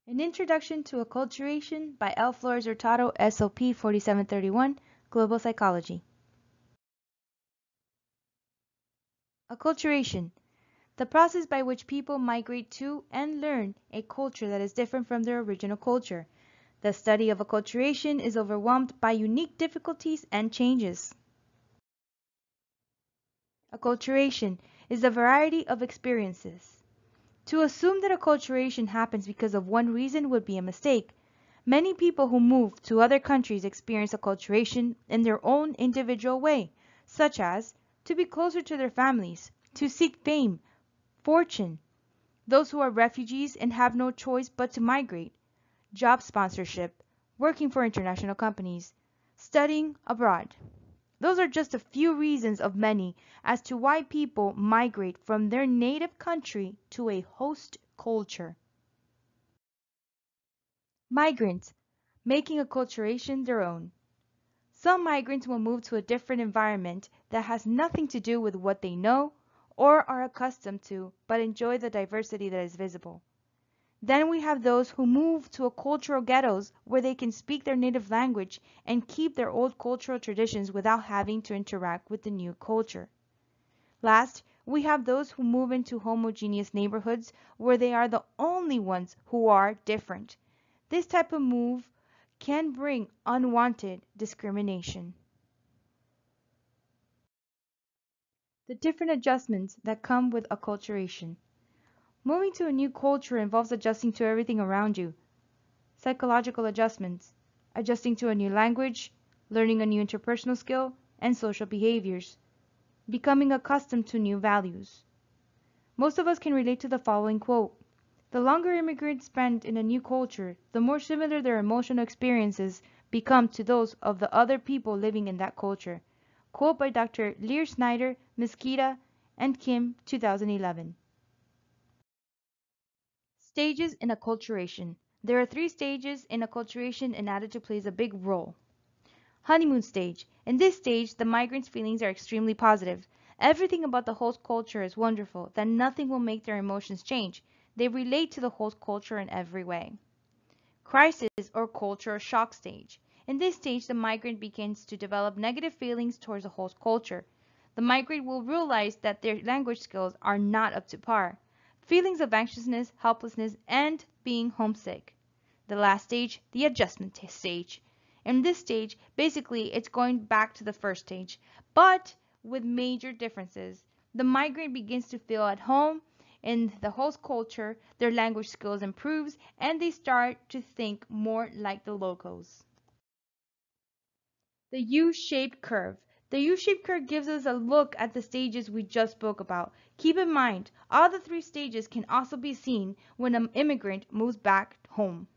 An Introduction to Acculturation by L. Flores Hurtado, SOP 4731, Global Psychology. Acculturation, the process by which people migrate to and learn a culture that is different from their original culture. The study of acculturation is overwhelmed by unique difficulties and changes. Acculturation is a variety of experiences. To assume that acculturation happens because of one reason would be a mistake. Many people who move to other countries experience acculturation in their own individual way, such as to be closer to their families, to seek fame, fortune, those who are refugees and have no choice but to migrate, job sponsorship, working for international companies, studying abroad. Those are just a few reasons of many as to why people migrate from their native country to a host culture. Migrants, making acculturation their own. Some migrants will move to a different environment that has nothing to do with what they know or are accustomed to, but enjoy the diversity that is visible. Then we have those who move to cultural ghettos where they can speak their native language and keep their old cultural traditions without having to interact with the new culture. Last, we have those who move into homogeneous neighborhoods where they are the only ones who are different. This type of move can bring unwanted discrimination. The different adjustments that come with acculturation. Moving to a new culture involves adjusting to everything around you. Psychological adjustments, adjusting to a new language, learning a new interpersonal skill, and social behaviors. Becoming accustomed to new values. Most of us can relate to the following quote. The longer immigrants spend in a new culture, the more similar their emotional experiences become to those of the other people living in that culture. Quote by Dr. Lear Snyder, Mesquita, and Kim, 2011. Stages in acculturation. There are 3 stages in acculturation and attitude plays a big role. Honeymoon stage. In this stage, the migrants' feelings are extremely positive. Everything about the host culture is wonderful, that nothing will make their emotions change. They relate to the host culture in every way. Crisis or cultural shock stage. In this stage, the migrant begins to develop negative feelings towards the host culture. The migrant will realize that their language skills are not up to par. Feelings of anxiousness, helplessness, and being homesick. The last stage, the adjustment stage. In this stage, basically, it's going back to the first stage, but with major differences. The migrant begins to feel at home in the host culture, their language skills improves, and they start to think more like the locals. The U-shaped curve. The U-shaped curve gives us a look at the stages we just spoke about. Keep in mind, all the 3 stages can also be seen when an immigrant moves back home.